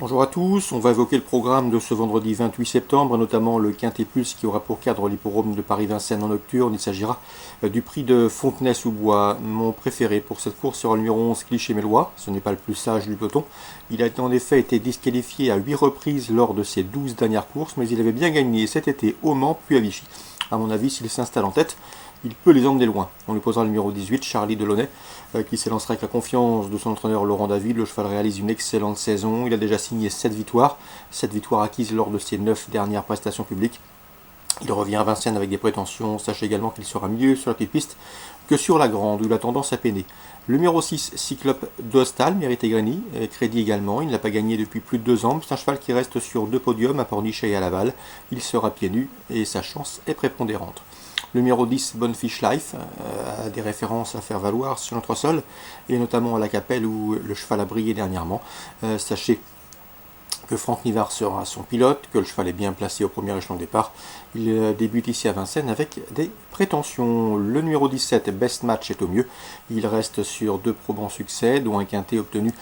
Bonjour à tous, on va évoquer le programme de ce vendredi 28 septembre, notamment le Quintet Plus qui aura pour cadre l'hippodrome de Paris-Vincennes en nocturne. Il s'agira du prix de Fontenay-sous-Bois. Mon préféré pour cette course sera le numéro 11 Cliché-Mélois, ce n'est pas le plus sage du peloton. Il a en effet été disqualifié à 8 reprises lors de ses 12 dernières courses, mais il avait bien gagné cet été au Mans puis à Vichy. À mon avis, s'il s'installe en tête, il peut les emmener loin. On lui posera le numéro 18, Charlie Delaunay, qui s'élancera avec la confiance de son entraîneur Laurent David. Le cheval réalise une excellente saison. Il a déjà signé 7 victoires acquises lors de ses 9 dernières prestations publiques. Il revient à Vincennes avec des prétentions. Sachez également qu'il sera mieux sur la petite piste que sur la grande, où il a tendance à peiner. Le numéro 6, Cyclope d'Ostal, mérite Greny, crédit également. Il n'a pas gagné depuis plus de 2 ans. C'est un cheval qui reste sur 2 podiums à Pornichet et à Laval. Il sera pieds nus et sa chance est prépondérante. Le numéro 10, Bonefish Life, a des références à faire valoir sur notre sol, et notamment à la Capelle où le cheval a brillé dernièrement. Sachez que Franck Nivard sera son pilote, que le cheval est bien placé au premier échelon de départ. Il débute ici à Vincennes avec des prétentions. Le numéro 17, Best Match, est au mieux. Il reste sur 2 probants succès, dont un quintet obtenu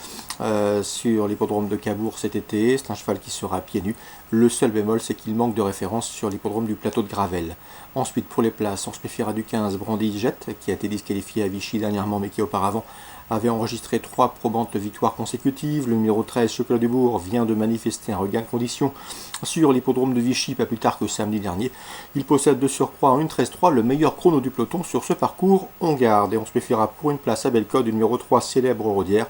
sur l'hippodrome de Cabourg cet été. C'est un cheval qui sera pieds nus. Le seul bémol, c'est qu'il manque de référence sur l'hippodrome du plateau de Gravel. Ensuite, pour les places, on se méfiera du 15, Brandy Jet, qui a été disqualifié à Vichy dernièrement, mais qui auparavant avait enregistré 3 probantes victoires consécutives. Le numéro 13, Chocolat du Bourg, vient de manifester un regain de condition sur l'hippodrome de Vichy, pas plus tard que samedi dernier. Il possède de surcroît en 1.13.3 le meilleur chrono du peloton sur ce parcours. On garde et on se méfiera pour une place à Bellecote du numéro 3, Célèbre Rodière,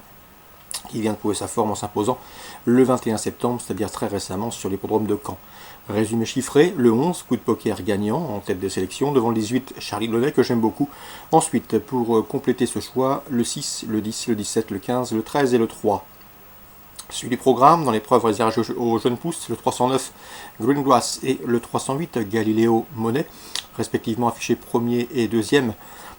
qui vient de prouver sa forme en s'imposant le 21 septembre, c'est-à-dire très récemment sur l'hippodrome de Caen. Résumé chiffré, le 11, coup de poker gagnant en tête de sélection, devant le 18, Charlie Delaunay, que j'aime beaucoup. Ensuite, pour compléter ce choix, le 6, le 10, le 17, le 15, le 13 et le 3. Suivi du programme, dans l'épreuve réservée aux jeunes pousses, le 309, Greengrass, et le 308, Galileo Monet, respectivement affichés premier et deuxième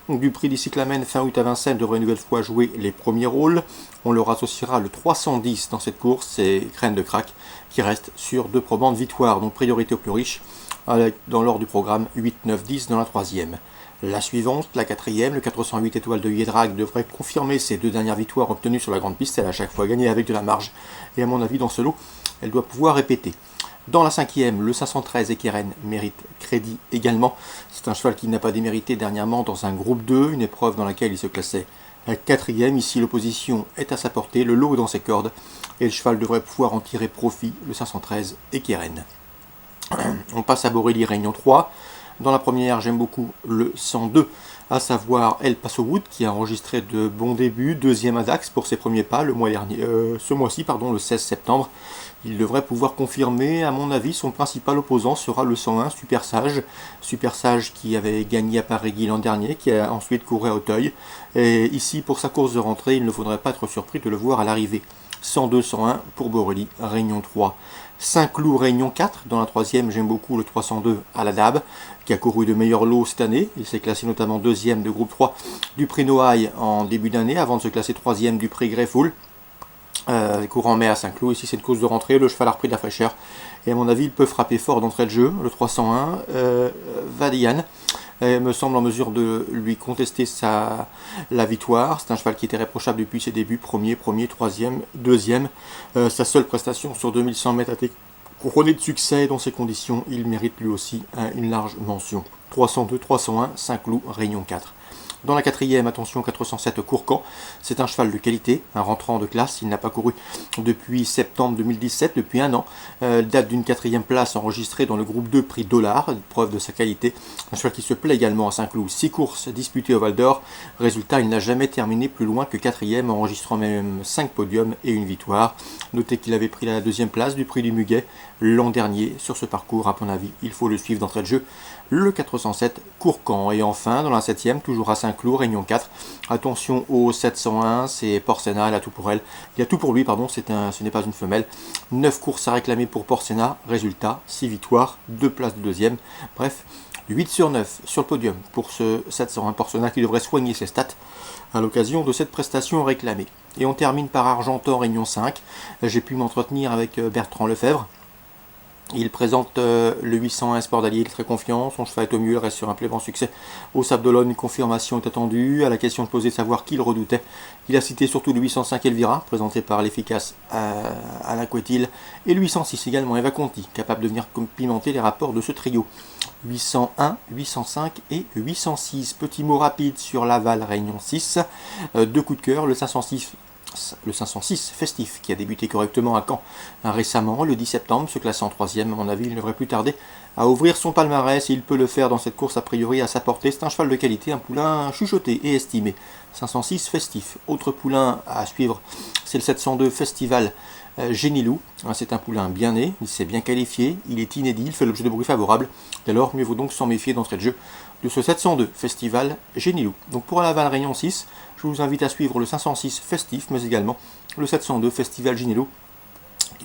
du prix des cyclamènes fin août à Vincennes, devrait une nouvelle fois jouer les premiers rôles. On leur associera le 310 dans cette course, c'est Crène de Crac, qui reste sur 2 probantes victoires, donc priorité aux plus riches, dans l'ordre du programme 8, 9, 10 dans la troisième. La suivante, la quatrième, le 408 étoiles de Yédrag, devrait confirmer ses 2 dernières victoires obtenues sur la grande piste. Elle a à chaque fois gagné avec de la marge, et à mon avis dans ce lot, elle doit pouvoir répéter. Dans la cinquième, le 513 Ekeren mérite crédit également. C'est un cheval qui n'a pas démérité dernièrement dans un groupe 2, une épreuve dans laquelle il se classait quatrième. Ici, l'opposition est à sa portée, le lot est dans ses cordes, et le cheval devrait pouvoir en tirer profit, le 513 Ekeren. On passe à Borély Réunion 3. Dans la première, j'aime beaucoup le 102, à savoir El Paso Wood, qui a enregistré de bons débuts, deuxième à Dax pour ses premiers pas ce mois-ci, le 16 septembre. Il devrait pouvoir confirmer. À mon avis, son principal opposant sera le 101, Super Sage qui avait gagné à Paris l'an dernier, qui a ensuite couru à Auteuil. Et ici, pour sa course de rentrée, il ne faudrait pas être surpris de le voir à l'arrivée. 102-101 pour Borély, Réunion 3. Saint-Cloud, Réunion 4. Dans la troisième, j'aime beaucoup le 302 à la DAB, qui a couru de meilleurs lots cette année. Il s'est classé notamment deuxième de groupe 3 du prix Noailles en début d'année, avant de se classer troisième du prix Greyfool. Courant mai à Saint-Cloud. Ici, c'est une course de rentrée. Le cheval a repris de la fraîcheur. Et à mon avis, il peut frapper fort d'entrée de jeu. Le 301, Vadian, me semble en mesure de lui contester la victoire. C'est un cheval qui était réprochable depuis ses débuts. Premier, troisième, deuxième. Sa seule prestation sur 2100 mètres a été couronnée de succès. Dans ces conditions, il mérite lui aussi une large mention. 302, 301, Saint-Cloud, Réunion 4. Dans la quatrième, attention, 407 Courcan, c'est un cheval de qualité, un rentrant de classe. Il n'a pas couru depuis septembre 2017, depuis 1 an. Date d'une 4e place enregistrée dans le groupe 2 prix Dollar, preuve de sa qualité. Un cheval qui se plaît également à Saint-Cloud. 6 courses disputées au Val d'Or. Résultat, il n'a jamais terminé plus loin que 4e, enregistrant même 5 podiums et une victoire. Notez qu'il avait pris la 2e place du prix du Muguet l'an dernier sur ce parcours. À mon avis, il faut le suivre d'entrée de jeu. Le 407 Courcan. Et enfin, dans la 7e, toujours à Saint-Cloud, Réunion 4. Attention au 701, c'est Porcena, il a tout pour elle. Il a tout pour lui, pardon, ce n'est pas une femelle. 9 courses à réclamer pour Porcena. Résultat, 6 victoires, 2 places de deuxième. Bref, 8 sur 9 sur le podium pour ce 701 Porcena qui devrait soigner ses stats à l'occasion de cette prestation réclamée. Et on termine par Argentan, Réunion 5. J'ai pu m'entretenir avec Bertrand Lefebvre, Il présente le 801 Sport d'Allier, il est très confiant, son cheval est au mieux, il reste sur un plaisant succès. Au Sable d'Olonne, une confirmation est attendue. À la question de poser savoir qui le redoutait, il a cité surtout le 805 Elvira, présenté par l'efficace Alain Couetil, et le 806 également Eva Conti, capable de venir complimenter les rapports de ce trio. 801, 805 et 806. Petit mot rapide sur Laval Réunion 6. Deux coups de cœur, le 506 festif qui a débuté correctement à Caen récemment, le 10 septembre, se classant en 3ème. À mon avis, il ne devrait plus tarder à ouvrir son palmarès et il peut le faire dans cette course a priori à sa portée. C'est un cheval de qualité, un poulain chuchoté et estimé. 506 festif. Autre poulain à suivre, c'est le 702 Festival Génilou. C'est un poulain bien né, il s'est bien qualifié, il est inédit, il fait l'objet de bruits favorables. Dès lors, mieux vaut donc s'en méfier d'entrée de jeu de ce 702 Festival Génilou. Donc pour Laval Réunion 6, je vous invite à suivre le 506 Festif, mais également le 702 Festival Génilou,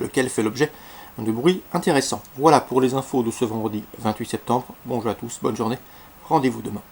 lequel fait l'objet de bruits intéressants. Voilà pour les infos de ce vendredi 28 septembre. Bonjour à tous, bonne journée, rendez-vous demain.